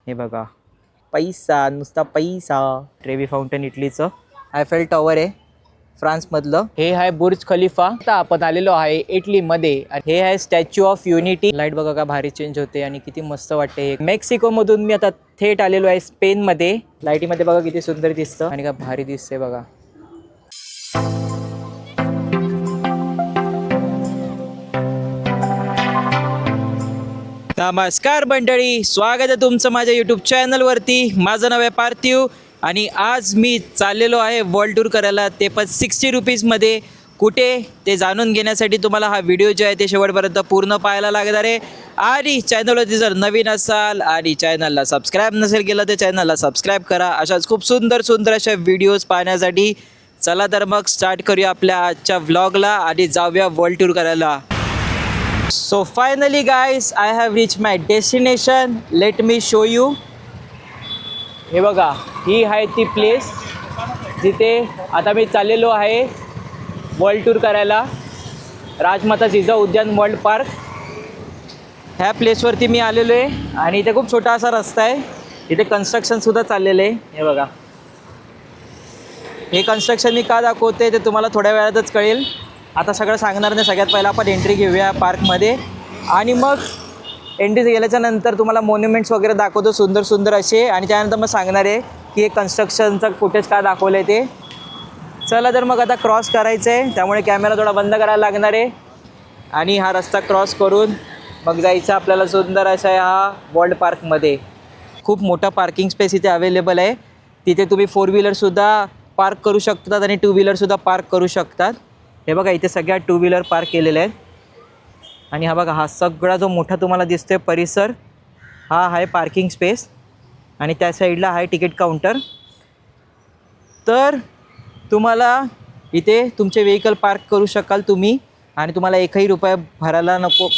हे बघा, पैसा नुसता पैसा. ट्रेवी फाउंटन इटलीचं आयफेल टॉवर आहे फ्रान्समधलं. हे आहे बुर्ज खलिफा. आता आपण आलेलो आहे इटलीमध्ये. हे आहे स्टॅच्यू ऑफ युनिटी. लाईट बघा का भारी चेंज होते आणि किती मस्त वाटते. मेक्सिको मधून मी आता थेट आलेलो आहे स्पेनमध्ये. लाईटीमध्ये बघा किती सुंदर दिसतं आणि का भारी दिसते बघा. नमस्कार मंडळी, स्वागत आहे तुमचं माझ्या यूट्यूब चॅनलवरती. माझं नाव आहे पार्थिव आणि आज मी चाललेलो आहे वर्ल्ड टूर करायला, ते पण 60 रुपीजमध्ये. कुठे ते जाणून घेण्यासाठी तुम्हाला हा व्हिडिओ जो आहे ते शेवटपर्यंत पूर्ण पाहायला लागणार आहे. आणि चॅनलवरती जर नवीन असाल आणि चॅनलला सबस्क्राईब नसेल केलं तर चॅनलला सबस्क्राईब करा. अशाच खूप सुंदर सुंदर अशा व्हिडिओज पाहण्यासाठी. चला तर मग स्टार्ट करूया आपल्या आजच्या व्लॉगला आणि जाऊया वर्ल्ड टूर करायला. So finally guys, I have reached my destination. Let me show you. हे बघा, ही आहे ती प्लेस जिथे आता मी चाललेलो आहे वर्ल्ड टूर करायला. राजमाता जिजाऊ उद्यान वर्ल्ड पार्क ह्या प्लेसवरती मी आलेलो आहे. आणि इथे खूप छोटा असा रस्ता आहे. इथे कन्स्ट्रक्शनसुद्धा चाललेलं आहे. हे बघा, हे कन्स्ट्रक्शन मी का दाखवते ते तुम्हाला थोड्या वेळातच कळेल. आता सगळं सांगणार नाही. सगळ्यात पहिला आपण एंट्री घेऊया पार्कमध्ये आणि मग एंट्री गेल्याच्या नंतर तुम्हाला मोन्युमेंट्स वगैरे दाखवतो सुंदर सुंदर असे. आणि त्यानंतर मग सांगणार आहे की हे कन्स्ट्रक्शनचं फुटेज का दाखवलं आहे ते. चला तर मग आता क्रॉस करायचं आहे, त्यामुळे कॅमेरा थोडा बंद करायला लागणार आहे. आणि हा रस्ता क्रॉस करून मग जायचं आपल्याला सुंदर अशा हा वर्ल्ड पार्कमध्ये. खूप मोठा पार्किंग स्पेस इथे अवेलेबल आहे. तिथे तुम्ही 4 व्हीलरसुद्धा पार्क करू शकतात आणि 2 व्हीलरसुद्धा पार्क करू शकतात. हे बघा, इथे सगळ्या 2 व्हीलर पार्क केलेले आहेत. आणि हा बघा, हा सगळा जो मोठा तुम्हाला दिसतोय परिसर, हा आहे पार्किंग स्पेस. आणि त्या साईडला आहे तिकीट काउंटर. तर तुम्हाला इथे तुमचे व्हेकल पार्क करू शकाल तुम्ही. आणि तुम्हाला एकही रुपया भरायला नको,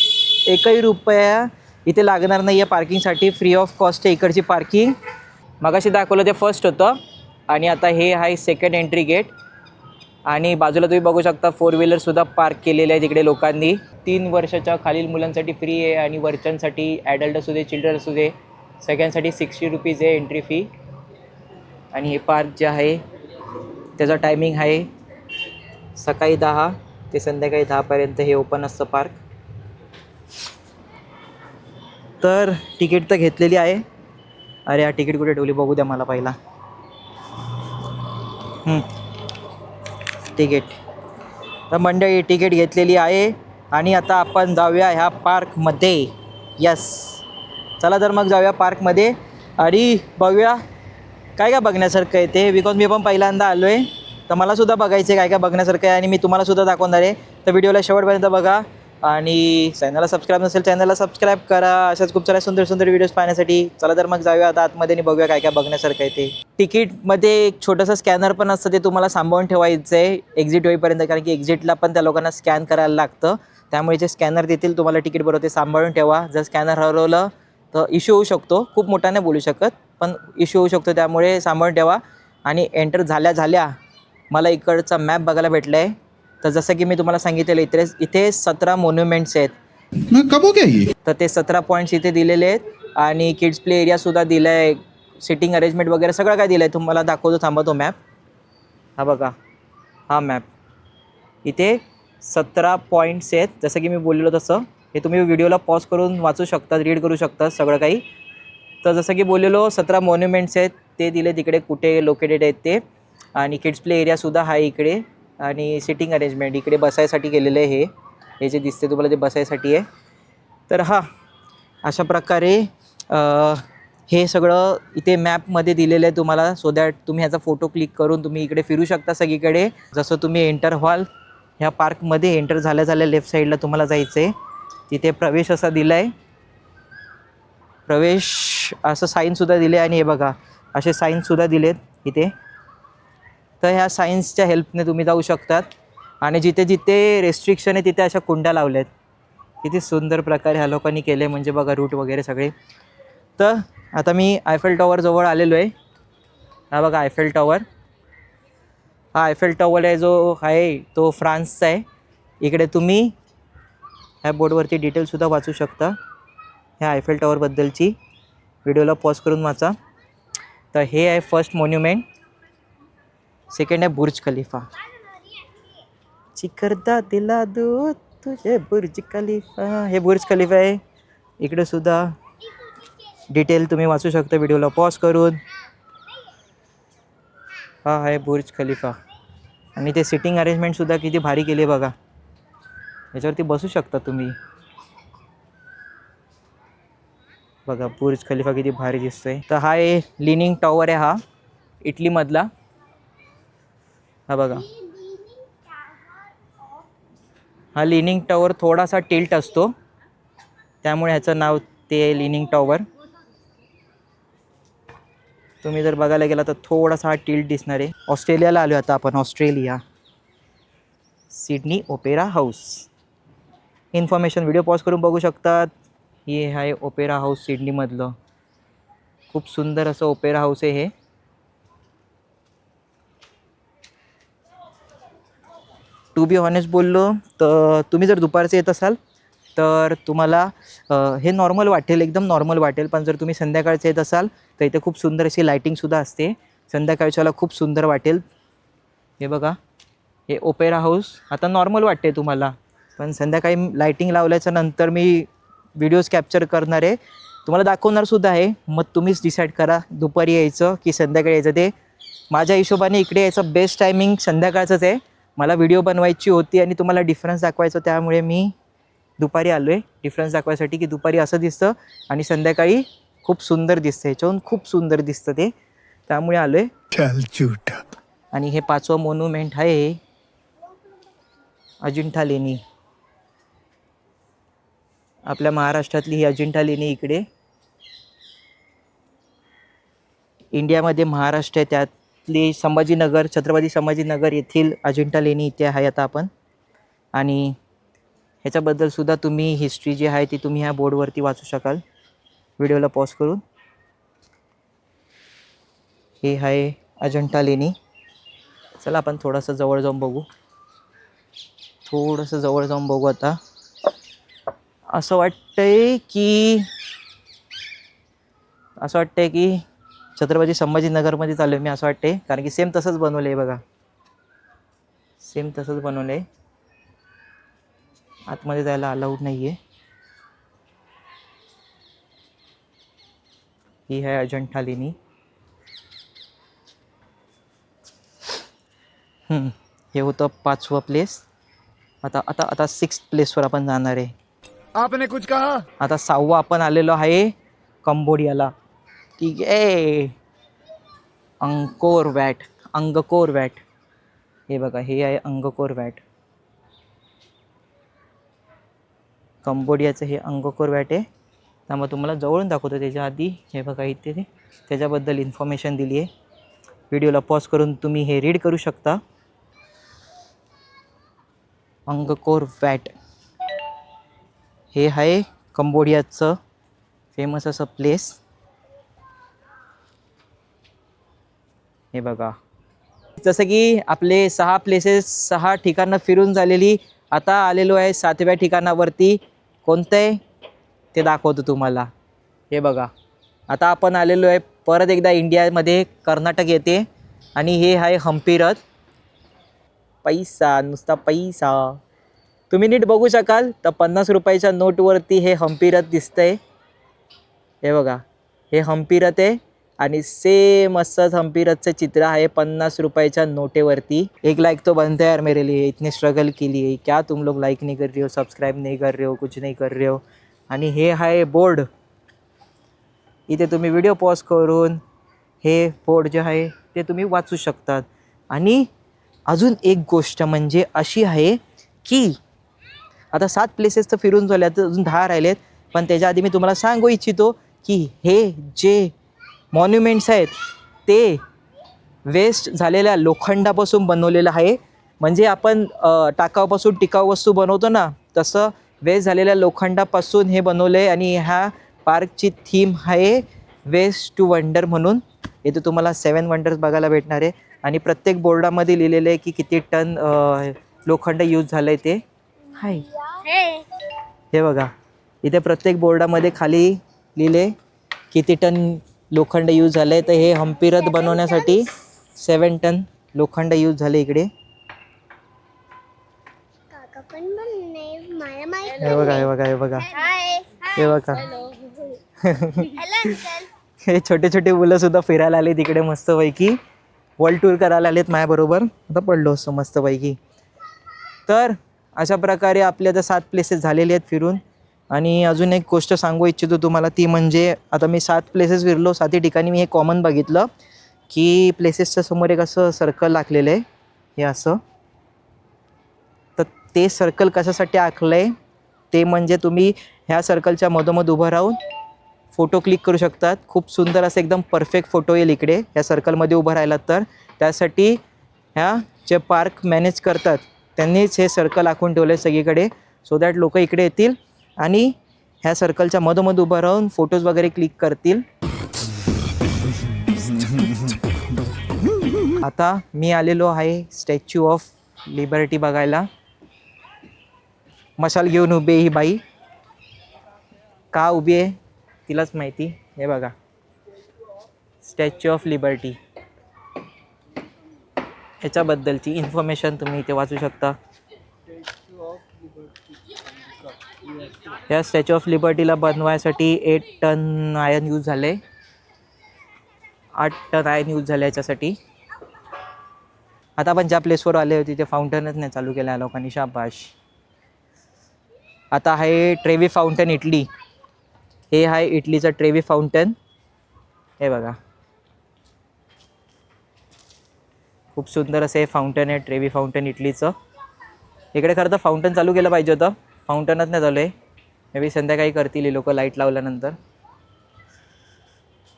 एकही रुपया इथे लागणार नाही आहे पार्किंगसाठी. फ्री ऑफ कॉस्ट आहे इकडची पार्किंग. मगाशी दाखवलं ते फर्स्ट होतं आणि आता हे आहे सेकंड एंट्री गेट. आणि बाजूला तुम्ही बघू शकता 4 व्हीलरसुद्धा पार्क केलेले आहे तिकडे लोकांनी. 3 वर्षाच्या खालील मुलांसाठी फ्री आहे आणि वरच्यांसाठी ॲडल्ट असू दे चिल्ड्रन असू दे सगळ्यांसाठी 60 रुपीज आहे एंट्री फी. आणि हे पार्क जे आहे त्याचा टायमिंग आहे सकाळी 10 ते संध्याकाळी 10पर्यंत हे ओपन असतं पार्क. तर तिकीट तर घेतलेली आहे. अरे हा तिकीट कुठे ठेवली बघू द्या मला पहिला. तिकीट तर मंडळी तिकीट घेतलेली आहे आणि आता आपण जाऊया ह्या पार्कमध्ये. यस, चला तर मग जाऊया पार्कमध्ये आणि बघूया काय काय बघण्यासारखं आहे ते. बिकॉज मी पण पहिल्यांदा आलो आहे तर मलासुद्धा बघायचं आहे काय काय बघण्यासारखं आहे आणि मी तुम्हालासुद्धा दाखवणार आहे. तर व्हिडिओला शेवटपर्यंत बघा आणि चॅनलला सबस्क्राईब नसेल चॅनलला सबस्क्राईब करा अशाच खूप साऱ्या सुंदर सुंदर व्हिडिओज पाहण्यासाठी. चला तर मग जाऊया आता आतमध्ये आणि बघूया काय काय बघण्यासारखं आहे ते. तिकीटमध्ये एक छोटंसं स्कॅनर पण असतं, ते तुम्हाला सांभाळून ठेवायचं आहे एक्झिट होईपर्यंत, कारण की एक्झिटला पण त्या लोकांना स्कॅन करायला लागतं. त्यामुळे जे स्कॅनर देतील तुम्हाला तिकीट बरोबर ते सांभाळून ठेवा. जर स्कॅनर हरवलं तर इश्यू होऊ शकतो. खूप मोठा नाही बोलू शकत पण इश्यू होऊ शकतो, त्यामुळे सांभाळून ठेवा. आणि एंटर झाल्या मला इकडचा मॅप बघायला भेटला आहे. तर जसं की मी तुम्हाला सांगितलेलं इथे 17 मोन्युमेंट्स आहेत. तर ते 17 पॉईंट्स इथे दिलेले आहेत. आणि किड्स प्ले एरियासुद्धा दिला आहे, सिटिंग अरेंजमेंट वगैरे सगळं काय दिलं आहे. तुम्हाला दाखवतो, थांबा तो मॅप. हा बघा, हा मॅप. इथे 17 पॉईंट्स आहेत. जसं की मी बोललेलो तसं हे तुम्ही व्हिडिओला पॉज करून वाचू शकतात, रीड करू शकतात सगळं काही. तर जसं की बोललेलो 17 मोन्युमेंट्स आहेत ते दिले तिकडे कुठे लोकेटेड आहेत ते. आणि किड्स प्ले एरियासुद्धा आहे इकडे. आणि सिटिंग अरेंजमेंट इकडे बसायसाठी केलेलं आहे. हे जे दिसते तुम्हाला ते बसायसाठी आहे. तर हा अशा प्रकारे हे सगळं इथे मॅपमध्ये दिलेलं आहे तुम्हाला. सो दॅट तुम्ही ह्याचा फोटो क्लिक करून तुम्ही इकडे फिरू शकता सगळीकडे. जसं तुम्ही एंटर व्हाल ह्या पार्कमध्ये, एंटर झाल्या लेफ्ट साईडला तुम्हाला जायचं आहे. तिथे प्रवेश असा दिला आहे, प्रवेश असं साईनसुद्धा दिले. आणि हे बघा असे साईन्ससुद्धा दिलेत इथे. तर ह्या सायन्सच्या हेल्पने तुम्ही जाऊ शकतात. आणि जिथे जिथे रेस्ट्रिक्शन आहे तिथे अशा कुंड्या लावल्या आहेत. किती सुंदर प्रकारे ह्या लोकांनी केले, म्हणजे बघा रूट वगैरे सगळे. तर आता मी आयफेल टॉवर जवळ आलेलो आहे. हा बघा आयफेल टॉवर. हा आयफेल टॉवर आहे जो आहे तो फ्रान्सचा आहे. इकडे तुम्ही ह्या बोर्डवरती डिटेलसुद्धा वाचू शकता ह्या आयफेल टॉवरबद्दलची. व्हिडिओला पॉज करून वाचा. तर हे आहे फर्स्ट मॉन्युमेंट. सेकंड आहे बुर्ज खलिफा. चिकरदा दिला दो तुझे बुर्ज खलिफा. हे बुर्ज खलिफा आहे. इकडे सुद्धा डिटेल तुम्ही वाचू शकता व्हिडिओला पॉज करून. हा आहे बुर्ज खलिफा. आणि ते सिटिंग अरेंजमेंटसुद्धा किती भारी केली बघा. याच्यावरती बसू शकता तुम्ही. बघा बुर्ज खलिफा किती भारी दिसतोय. तर हा आहे लिनिंग टॉवर आहे. हा इटलीमधला. हा बघा, हा लिनिंग टॉवर थोडासा टिल्ट असतो, त्यामुळे ह्याचं नाव ते आहे लिनिंग टॉवर. तुम्ही जर बघायला गेला तर थोडासा हा टिल्ट दिसणार आहे. ऑस्ट्रेलियाला आलो आता आपण. Australia, Sydney opera house. Information video pause करून बघू शकतात. हे आहे ओपेरा हाऊस सिडनीमधलं. खूप सुंदर असं ओपेरा हाऊस आहे हे. टू बी ऑनेस्ट बोललो तर तुम्ही जर दुपारचे येत असाल तर तुम्हाला हे नॉर्मल वाटेल, एकदम नॉर्मल वाटेल. पण जर तुम्ही संध्याकाळचे येत असाल तर इथे खूप सुंदर अशी लायटिंगसुद्धा असते. संध्याकाळच्याला खूप सुंदर वाटेल. हे बघा, हे ओपेरा हाऊस आता नॉर्मल वाटते तुम्हाला, पण संध्याकाळी लायटिंग लावल्याच्या नंतर मी व्हिडिओज कॅप्चर करणार आहे, तुम्हाला दाखवणारसुद्धा आहे. मग तुम्हीच डिसाईड करा दुपारी यायचं की संध्याकाळी यायचं. ते माझ्या हिशोबाने इकडे यायचं बेस्ट टायमिंग संध्याकाळचंच आहे. मला व्हिडिओ बनवायची होती आणि तुम्हाला डिफरन्स दाखवायचं, त्यामुळे मी दुपारी आलो आहे डिफरन्स दाखवायसाठी की दुपारी असं दिसतं आणि संध्याकाळी खूप सुंदर दिसतं. ह्याच्याहून खूप सुंदर दिसतं ते, त्यामुळे आलो आहे. आणि हे 5वं मॉन्युमेंट आहे अजिंठा लेणी. आपल्या महाराष्ट्रातली ही अजिंठा लेणी इकडे इंडियामध्ये महाराष्ट्र आहे, त्यातली संभाजीनगर, छत्रपती संभाजीनगर येथील अजिंठा लेणी इथे आहे आता आपण. आणि ह्याच्याबद्दल सुद्धा तुम्ही हिस्ट्री जी आहे ती तुम्ही ह्या बोर्डवरती वाचू शकाल व्हिडिओला पॉज करून. हे आहे अजिंठा लेणी. चला आपण थोडंसं जवळ जाऊन बघू. थोडंसं जवळ जाऊन बघू आता. असं वाटतंय की छत्रपती संभाजीनगरमध्ये चालू आहे मी, असं वाटते. कारण की सेम तसंच बनवलं आहे बघा, सेम तसंच बनवलं आहे. आतमध्ये जायला अलाउड नाही आहे. ही आहे अजिंठा लेणी. हे होतं 5वं प्लेस. आता 6th प्लेसवर आपण जाणार आहे. आपने कुछ कहा? आता 6वं आपण आलेलो आहे कंबोडियाला. ठीक आहे, अंकोर वॅट. हे बघा, हे आहे अंगकोर वॅट. कंबोडियाचं हे अंगकोर वॅट आहे. त्यामुळे तुम्हाला जवळून दाखवतो. त्याच्या आधी हे बघा इथे त्याच्याबद्दल इन्फॉर्मेशन दिली आहे. व्हिडिओला पॉज करून तुम्ही हे रीड करू शकता. अंगकोर वॅट हे आहे कंबोडियाचं फेमस असं प्लेस. हे बघा, जसं की आपले 6 प्लेसेस 6 ठिकाणं फिरून झालेली. आता आलेलो आहे 7व्या ठिकाणावरती. कोणतं आहे ते दाखवतो तुम्हाला. हे बघा, आता आपण आलेलो आहे परत एकदा इंडियामध्ये कर्नाटक येते. आणि हे आहे हम्पी रथ. पैसा, नुसता पैसा. तुम्ही नीट बघू शकाल तर 50 रुपयाच्या नोटवरती हे हम्पी रथ दिसतंय. हे बघा, हे हम्पी रथ आहे आणि सेम असंच हम्पी रथचं चित्र आहे 50 रुपयाच्या नोटेवरती. 1 लाइक तो बनता है यार मेरे लिए. इतने स्ट्रगल के लिए क्या तुम लोग लाइक नहीं कर रहे हो, सब्सक्राइब नहीं कर रहे हो, कुछ नहीं कर रहे हो. आणि हे आहे बोर्ड. इथे तुम्ही व्हिडिओ पॉज करून हे बोर्ड जे आहे ते तुम्ही वाचू शकतात. आणि अजून एक गोष्ट म्हणजे अशी आहे की आता 7 प्लेसेस तर फिरून झाले, आता अजून 10 राहिलेत. पण त्याच्या आधी मी तुम्हाला सांगू इच्छितो की हे जे मॉन्युमेंट्स आहेत ते वेस्ट झालेल्या लोखंडापासून बनवलेलं आहे. म्हणजे आपण टाकाऊपासून टिकाऊ वस्तू बनवतो ना, तसं वेस्ट झालेल्या लोखंडापासून हे बनवलं आहे. आणि ह्या पार्कची थीम आहे वेस्ट टू वंडर म्हणून. इथे तुम्हाला 7 वंडर्स बघायला भेटणार आहे. आणि प्रत्येक बोर्डामध्ये लिहिलेलं आहे की किती टन लोखंड यूज झालं आहे ते. हे बघा, इथे प्रत्येक बोर्डामध्ये खाली लिहिले किती टन लोखंड यूज झालं आहे. तर हे हम्पी रथ बनवण्यासाठी 7 टन लोखंड यूज झाले इकडे. हे बघा हे बघा हे बघा हे बघा. हे छोटे छोटे मुलं सुद्धा फिरायला आले तिकडे मस्तपैकी. वर्ल्ड टूर करायला आलेत माझ्याबरोबर. आता पडलो असतो मस्तपैकी. तर अशा प्रकारे आपले आता 7 प्लेसेस झालेले आहेत फिरून. आणि अजून एक गोष्ट सांगू इच्छितो तुम्हाला, ती म्हणजे आता मी 7 प्लेसेस फिरलो. 7 ठिकाणी मी हे कॉमन बघितलं की प्लेसेसच्या समोर एक असं सर्कल आखलेलं आहे हे असं. तर ते सर्कल कशासाठी आखलं आहे ते म्हणजे तुम्ही ह्या सर्कलच्या मधोमध उभं राहून फोटो क्लिक करू शकतात. खूप सुंदर असं एकदम परफेक्ट फोटो येईल इकडे ह्या सर्कलमध्ये उभं राहिलात तर. त्यासाठी ह्या जे पार्क मॅनेज करतात त्यांनीच हे सर्कल आखून ठेवले सगळीकडे, सो दॅट लोक इकडे येतील आणि ह्या सर्कलच्या मधोमध उभं राहून फोटोज वगैरे क्लिक करतील. आता मी आलेलो आहे स्टॅच्यू ऑफ लिबर्टी बघायला. मशाल घेऊन उभी आहे ही बाई. का उभी आहे तिलाच माहिती. हे बघा स्टॅच्यू ऑफ लिबर्टी, ह्याच्याबद्दलची इन्फॉर्मेशन तुम्ही इथे वाचू शकता. या स्टॅच्यू ऑफ लिबर्टीला बनवायसाठी 8 टन आयर्न यूज झाले. 8 टन आयर्न यूज झाले याच्यासाठी. आता आपण ज्या प्लेसवर आले होते ते फाउंटनच नाही चालू केलं लोकांनी. शाबाश. आता आहे ट्रेवी फाउंटन इटली. हे आहे इटलीचं ट्रेवी फाउंटन. हे बघा खूप सुंदर असं हे फाउंटन आहे ट्रेवी फाउंटन इटलीचं. इकडे खरं तर फाउंटन चालू केलं पाहिजे होतं, फाउंटनच नाही चालू आहे. मे बी संध्याकाळी करतील लोक लाईट लावल्यानंतर.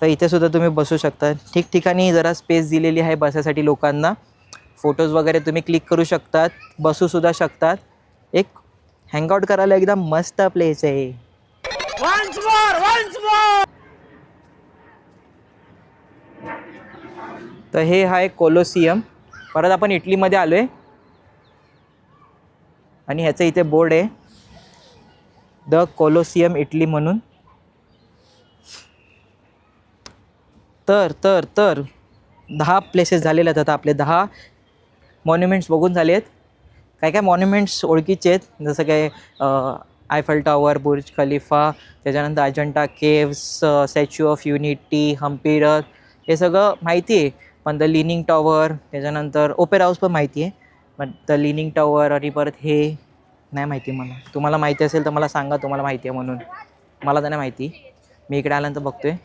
तर इथे सुद्धा तुम्ही बसू शकता. ठिकठिकाणी जरा स्पेस दिलेली आहे बसायसाठी लोकांना. फोटोज वगैरे तुम्ही क्लिक करू शकतात, बसूसुद्धा शकतात. एक हँगआउट करायला एकदम मस्त प्लेस आहे. तर हे आहे कोलोसियम. परत आपण इटलीमध्ये आलो आहे आणि ह्याचं इथे बोर्ड आहे द कोलोसियम इटली म्हणून. तर तर तर 10 प्लेसेस झालेले आहेत आता आपले. 10 मॉन्युमेंट्स बघून झाले आहेत. काय काय मॉन्युमेंट्स ओळखीचे आहेत, जसं काय आयफल टॉवर, बुर्ज खलिफा, त्याच्यानंतर Ajanta Caves, Statue of Unity, Hampi रथ, हे सगळं माहिती आहे. पण द लिनिंग टॉवर, त्याच्यानंतर ओपेरा हाऊस पण माहिती आहे. पण द लिनिंग टॉवर आणि परत हे नाही माहिती मला. तुम्हाला माहिती असेल तर मला सांगा, तुम्हाला माहिती आहे म्हणून. मला तर नाही माहिती, मी इकडे आल्यानंतर बघतो आहे.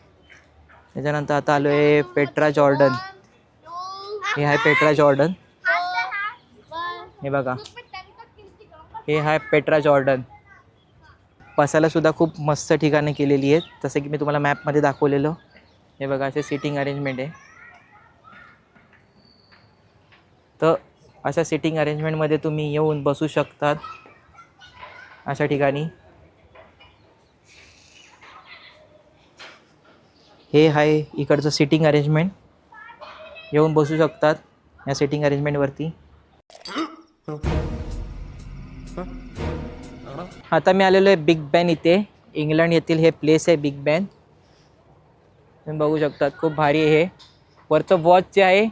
त्याच्यानंतर आता आलो आहे पेट्रा जॉर्डन. हे आहे पेट्रा जॉर्डन. हे बघा हे आहे पेट्रा जॉर्डन. बसायला सुद्धा खूप मस्त ठिकाणे केलेली आहेत, जसं की मी तुम्हाला मॅपमध्ये दाखवलेलं. हे बघा असे सिटिंग अरेंजमेंट आहे. तर अशा सिटिंग अरेंजमेंटमध्ये तुम्ही येऊन बसू शकतात अशा ठिकाणी. हे आहे इकडचं सिटिंग अरेंजमेंट. येऊन बसू शकतात या सिटिंग अरेंजमेंटवरती. आता मी आलेलो आहे बिग बॅन इथे. इंग्लंड येथील हे प्लेस आहे बिग बॅन. तुम्ही बघू शकतात खूप भारी आहे. हे वरचं वॉच जे आहे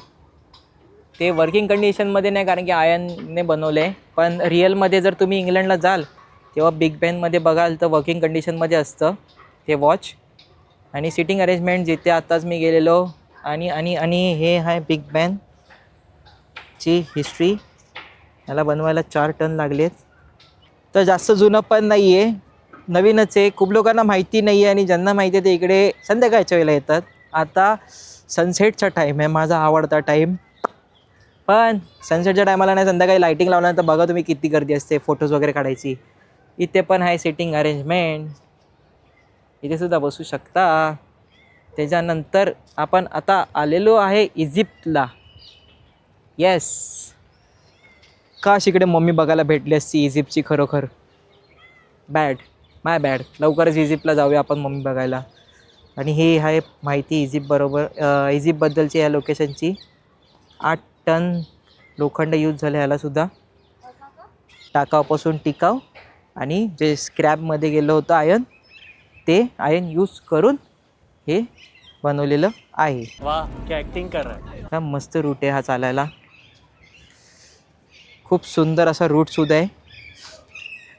ते वर्किंग कंडिशनमध्ये नाही, कारण की आयर्नने बनवलं आहे. पण रिअलमध्ये जर तुम्ही इंग्लंडला जाल तेव्हा बिग बॅनमध्ये बघाल तर वर्किंग कंडिशनमध्ये असतं ते वॉच. आणि सिटिंग अरेंजमेंट जिथे आत्ताच मी गेलेलो. आणि आणि आणि हे आहे बिग बॅनची हिस्ट्री. याला बनवायला 4 टन लागलेत. तर जास्त जुनं पण नाही आहे, नवीनच आहे. खूप लोकांना माहिती नाही आहे आणि ज्यांना माहिती आहे ते इकडे संध्याकाळच्या वेळेला येतात. आता सनसेटचा टाईम आहे, माझा आवडता टाईम. पण सनसेटच्या टायमाला नाही, संध्याकाळी लाईटिंग लावल्यानंतर बघा तुम्ही किती गर्दी असते फोटोज वगैरे काढायची. इथे पण आहे सिटिंग अरेंजमेंट, इथे सुद्धा बसू शकता. त्याच्यानंतर आपण आता आलेलो आहे इजिप्तला. येस, काश इकडे मम्मी बघायला भेटली असती इजिप्तची. खरोखर माय बॅड. लवकरच इजिप्तला जाऊया आपण मम्मी बघायला. आणि हे आहे माहिती इजिप्तबद्दलची या लोकेशनची. 8 टन लोखंड यूज झाले ह्यालासुद्धा. टाकावपासून टिकाव. आणि जे स्क्रॅपमध्ये गेलं होतं आयर्न, ते आयर्न यूज करून हे बनवलेलं आहे. वाह क्या ऍक्टिंग कर रहा है. हा मस्त रूट आहे हा चालायला. खूप सुंदर असा रूटसुद्धा आहे.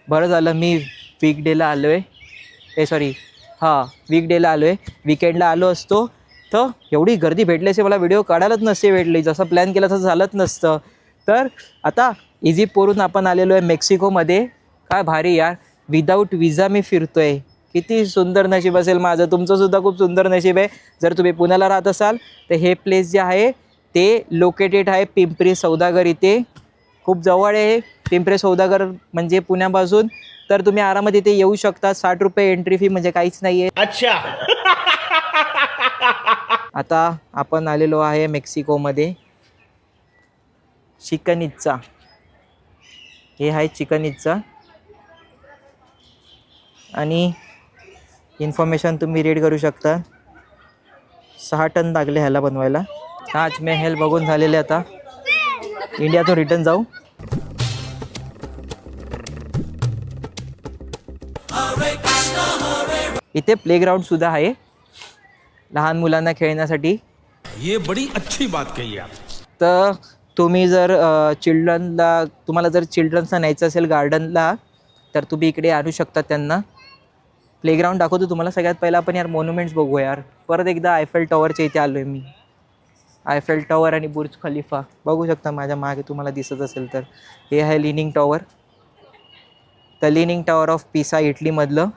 बरं झालं मी वीकडेला आलो आहे, सॉरी हां वीकडेला आलो आहे. विकेंडला आलो असतो तर एवढी गर्दी भेटली असते, मला व्हिडिओ काढायलाच नसते भेटली. जसं प्लॅन केलं तसं झालंच नसतं. तर आता इजिप्तवरून आपण आलेलो आहे मेक्सिकोमध्ये. काय भारी यार, विदाऊट विजा मी फिरतो आहे. किती सुंदर नशीब असेल माझं. तुमचंसुद्धा खूप सुंदर नशीब आहे. जर तुम्ही पुण्याला राहत असाल तर हे प्लेस जे आहे ते लोकेटेड आहे पिंपरी सौदागर इथे. खूप जवळ आहे पिंपरी सौदागर म्हणजे पुण्यापासून. तर तुम्ही आरामात इथे येऊ शकता. 60 रुपये एंट्री फी म्हणजे काहीच नाही आहे. अच्छा. आता आपण आलेलो आहे मेक्सिकोमध्ये. चिकन इत्जा, हे आहे चिकन इत्जा. आणि इन्फॉर्मेशन तुम्ही रीड करू शकता. 6 टन लागले ह्याला बनवायला. ताजमहल बघून झालेले. आता इंडियातून रिटर्न जाऊ. इथे प्लेग्राऊंड सुद्धा आहे लहान मुलांना खेळण्यासाठी. ये बड़ी अच्छी बात कही आप. तर तुम्ही जर तुम्हाला जर चिल्ड्रन्सला न्यायचं असेल गार्डनला तर तुम्ही इकडे आणू शकता त्यांना. प्लेग्राऊंड दाखवतो तुम्हाला. सगळ्यात पहिला आपण यार मॉन्युमेंट्स बघू यार. परत एकदा आयफेल टॉवरच्या इथे आलो आहे मी. आयफेल टॉवर आणि बुर्ज खलिफा बघू शकता माझ्या मागे तुम्हाला दिसत असेल तर. हे आहे leaning tower, the Leaning tower of पिसा इटलीमधलं.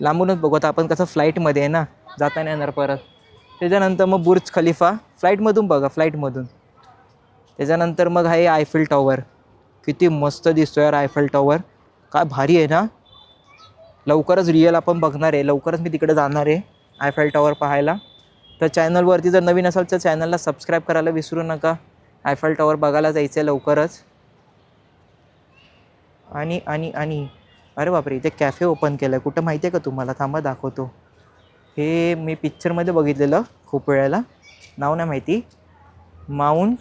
लांबूनच बघू. आता आपण कसं फ्लाईटमध्ये आहे ना, जाता नाही येणार परत. त्याच्यानंतर मग बुर्ज खलिफा फ्लाईटमधून बघा, फ्लाईटमधून. त्याच्यानंतर मग आहे आयफेल टॉवर. किती मस्त दिसतो यार आयफेल टॉवर. काय भारी आहे ना. लवकरच रिअल आपण बघणार आहे. लवकरच मी तिकडे जाणार आहे आयफेल टॉवर पाहायला. तर चॅनलवरती जर नवीन असाल तर चॅनलला सबस्क्राईब करायला विसरू नका. आयफेल टॉवर बघायला जायचं आहे लवकरच. आणि आणि आणि अरे बापरे, इथे कॅफे ओपन केलं आहे. कुठं माहिती आहे का तुम्हाला? थांबा दाखवतो. हे मी पिक्चरमध्ये बघितलेलं खूप वेळेला. नाव नाही माहिती. Mount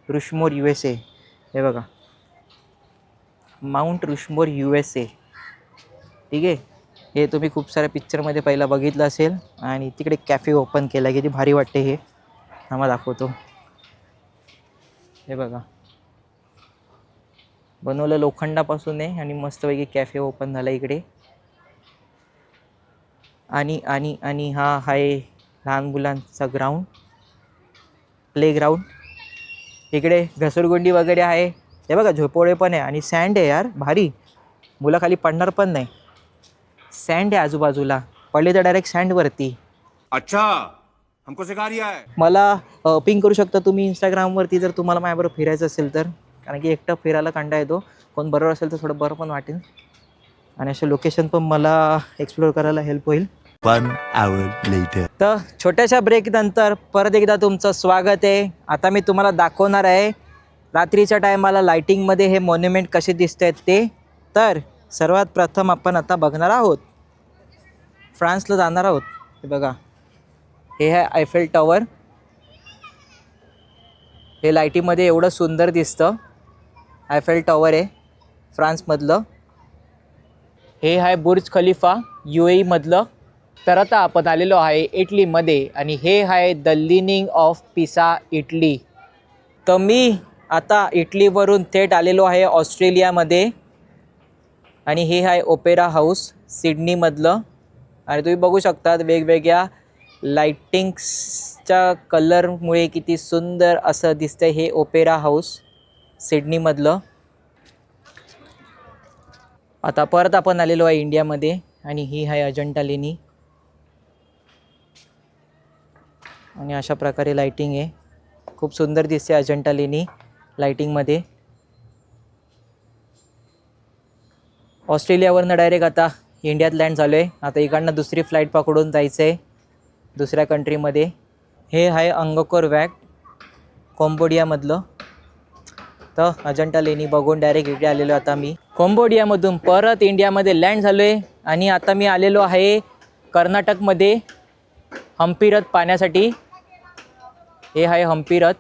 Rushmore USA. हे बघा, माउंट रुशमोर USA. ठीक आहे. हे तुम्ही खूप साऱ्या पिक्चरमध्ये पहिला बघितलं असेल. आणि तिकडे कॅफे ओपन केलं आहे. किती भारी वाटते हे. थांबा दाखवतो. हे बघा, बनवलं लोखंडापासून आहे आणि मस्तपैकी कॅफे ओपन झाला इकडे. आणि आणि आणि हा आहे लहान मुलांचा ग्राउंड, प्लेग्राऊंड. इकडे घसरगुंडी वगैरे आहे. हे बघा, झोपडे पण आहे आणि सँड आहे यार भारी. मुलं खाली पडणार पण नाही. सँड आहे आजूबाजूला. पडले तर डायरेक्ट सँडवरती. अच्छा, हमको सिखा रिया है. मला पिंग करू शकता तुम्ही इंस्टाग्रामवरती जर तुम्हाला माझ्याबरोबर फिरायचं असेल तर. कारण की एकटं फिरायला कंटाळा येतो. कोण बरोबर असेल तर थोडं बरं पण वाटेल. आणि असे लोकेशन पण मला एक्सप्लोअर करायला हेल्प होईल. 1 hour later. तर छोट्याशा ब्रेक नंतर परत एकदा तुमचं स्वागत आहे. आता मी तुम्हाला दाखवणार आहे रात्रीच्या टायमाला लाईटिंगमध्ये हे मॉन्युमेंट कसे दिसत आहेत ते. तर सर्वात प्रथम आपण आता बघणार आहोत, फ्रान्सला जाणार आहोत. हे बघा, हे आहे आयफेल टॉवर. हे लाईटीमध्ये एवढं सुंदर दिसतं. आयफेल टॉवर आहे फ्रान्समधलं. हे आहे बुर्ज खलिफा UAE मधलं. तर आता आपण आलेलो आहे इटलीमध्ये आणि हे आहे द लिनिंग ऑफ पिसा इटली. तर मी आता इटलीवरून थेट आलेलो आहे ऑस्ट्रेलियामध्ये. आणि हे आहे ओपेरा हाऊस सिडनीमधलं. आणि तुम्ही बघू शकता वेगवेगळ्या लाईटिंग्सच्या कलरमुळे किती सुंदर असं दिसतं हे ओपेरा हाऊस सिडनीमधलं. आता परत आपण आलेलो आहे इंडियामध्ये आणि ही आहे अजंठा लेणी. आणि अशा प्रकारे लाईटिंग आहे. खूप सुंदर दिसते अजंठा लेणी लाईटिंगमध्ये. ऑस्ट्रेलियावरनं डायरेक्ट आता इंडियात लँड झालो आहे. आता इकडनं दुसरी फ्लाईट पकडून जायचं आहे दुसऱ्या कंट्रीमध्ये. हे आहे अंगकोर वॅट कॉम्बोडियामधलं. तर अजंठा लेणी बघून डायरेक्ट इकडे आलेलो आता मी. कॉम्बोडियामधून परत इंडियामध्ये लँड झालो आहे. आणि आता मी आलेलो आहे कर्नाटकमध्ये हम्पी रथ पाहण्यासाठी. हे आहे हम्पी रथ.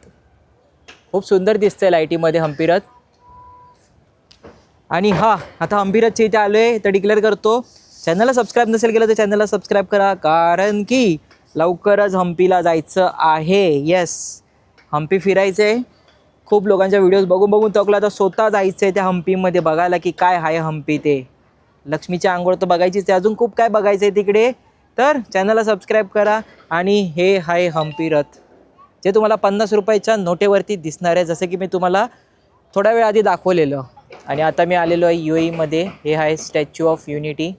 खूप सुंदर दिसतं आहे लाईटीमध्ये हम्पी रथ. आणि आता हम्पी रथच्या इथे आलो आहे तर डिक्लेअर करतो, चॅनलला सबस्क्राईब नसेल केलं तर चॅनलला सबस्क्राईब करा. कारण की लवकरच हम्पीला जायचं आहे. येस, हम्पी फिरायचं आहे. खूप लोकांच्या व्हिडिओज बघून बघून थकला, तर स्वतः जायचं आहे त्या हम्पीमध्ये बघायला की काय आहे हम्पी ते. लक्ष्मीची आंघोळ तर बघायचीच आहे, अजून खूप काय बघायचं आहे तिकडे. तर चॅनलला सबस्क्राईब करा. आणि हे आहे हम्पी रथ, जे तुम्हाला 50 रुपयाच्या नोटेवरती दिसणार आहे, जसं की मी तुम्हाला थोड्या वेळ आधी दाखवलेलं. आणि आता मी आलेलो आहे UAEमध्ये. हे आहे स्टॅच्यू ऑफ युनिटी,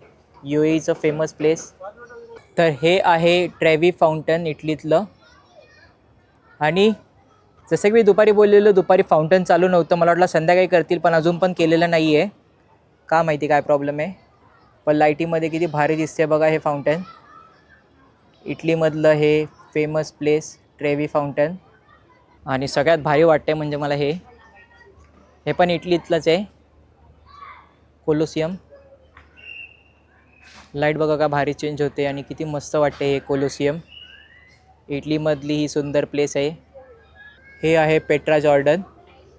UAEचं फेमस प्लेस. तर हे आहे ट्रेवी फाउंटन इटलीतलं. आणि जसं की मी दुपारी बोललेलं, दुपारी फाउंटन चालू नव्हतं, मला वाटलं संध्याकाळी करतील, पण अजून पण केलेलं नाही आहे. का माहिती काय प्रॉब्लेम आहे. पण लाईटीमध्ये किती भारी दिसते बघा हे फाउंटन. इटलीमधलं हे फेमस प्लेस ट्रेवी फाउंटन. आणि सगळ्यात भारी वाटते म्हणजे मला हे पण इटलीतलंच आहे, कोलोसियम. लाईट बघा का भारी चेंज होते आणि किती मस्त वाटते हे कोलोसियम. इटलीमधली ही सुंदर प्लेस आहे. हे आहे पेट्रा जॉर्डन.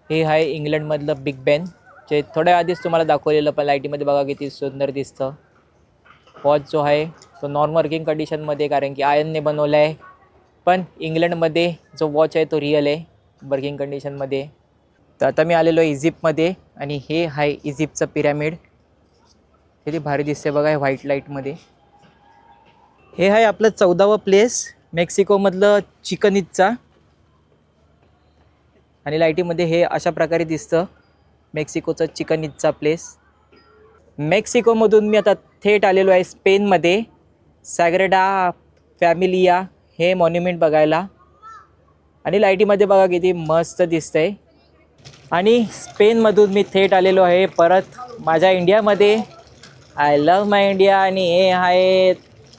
हे आहे इंग्लंडमधलं बिग बेन, जे थोड्या आधीच तुम्हाला दाखवलेलं, पण लाईटीमध्ये बघा किती सुंदर दिसतं. वॉच जो आहे तो नॉन वर्किंग कंडिशनमध्ये, कारण की आयनने बनवला आहे. पण इंग्लंडमध्ये जो वॉच आहे तो रिअल आहे, वर्किंग कंडिशनमध्ये. तर आता मी आलेलो आहे इजिप्तमध्ये. आणि हे आहे इजिप्तचं पिरॅमिड. किती भारी दिसते बघा हे व्हाईट लाईटमध्ये. हे आहे आपलं 14वं प्लेस, मेक्सिकोमधलं चिकन इट्जा. आणि लाईटीमध्ये हे अशा प्रकारे दिसतं मेक्सिकोचं चिकन इट्जा प्लेस. मेक्सिकोमधून मी आता थेट आलेलो आहे स्पेनमध्ये, सॅग्रेडा फॅमिलिया हे मॉन्युमेंट बघायला. आणि लाईटीमध्ये बघा किती मस्त दिसतंय. आणि स्पेनमधून मी थेट आलेलो आहे परत माझ्या इंडियामध्ये. I love my India. आणि हे आहे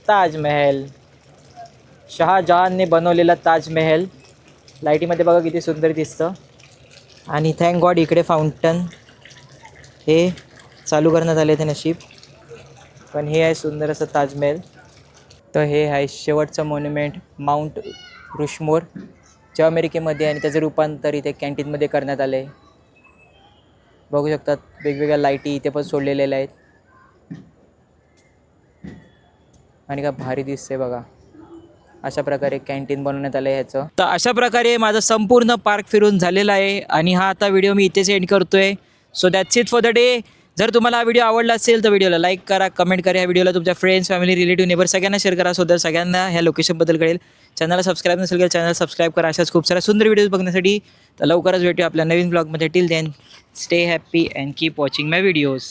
ताजमहल, शहाजहानने बनवलेला ताजमहल. लाईटीमध्ये बघा किती सुंदर दिसतं. आणि थँक गॉड इकडे फाउंटन हे चालू करण्यात आले ते नशीब. पण हे आहे सुंदर असं ताजमहल. तर हे आहे शेवटचं मॉन्युमेंट माउंट रुशमोर, जे अमेरिकेमध्ये, आणि त्याचं रूपांतर इथे कॅन्टीनमध्ये करण्यात आलं आहे. बघू शकतात वेगवेगळ्या लाईटी इथे पण सोडलेल्या आहेत. आणि का भारी दिसते बघा, अशा प्रकारे कॅन्टीन बनवण्यात आलं आहे ह्याचं. तर अशा प्रकारे माझं संपूर्ण पार्क फिरून झालेला आहे. आणि हा आता व्हिडिओ मी इथेच एंड करतो आहे. So that's it for the day. जर तुम्हाला हा व्हिडिओ आवडला असेल तर व्हिडिओला लाईक करा, कमेंट करा. ह्या व्हिडिओला तुमच्या फ्रेंड्स, फॅमिली, रिलेटिव्ह, नेबर सगळ्यांना शेअर करा, सो दॅट सगळ्यांना ह्या लोकेशनबद्दल कळेल. चॅनलला सबस्क्राईब नसेल केलं चॅनल सबस्क्राईब करा, अशाच खूप साऱ्या सुंदर व्हिडिओज बघण्यासाठी. तर लवकरच भेटूया आपल्या नवीन ब्लॉगमध्ये. Till then stay happy and keep watching my videos.